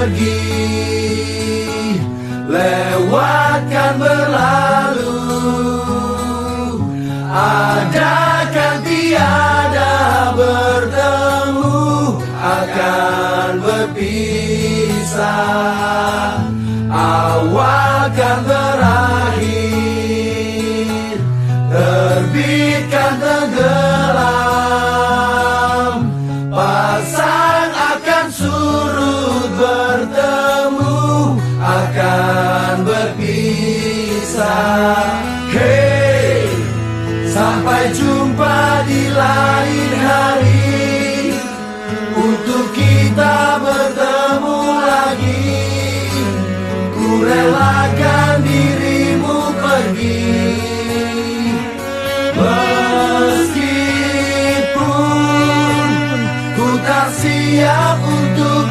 pergi, lewatkan berlalu, adakan tiada bertemu, akan berpisah, awal kan berakhir, terbitkan tenggelam, pasang akan surut, bertemu akan berpisah. Hey, sampai jumpa di lain hari, untuk kita bertemu lagi. Ku relakan dirimu pergi, meskipun ku tak siap untuk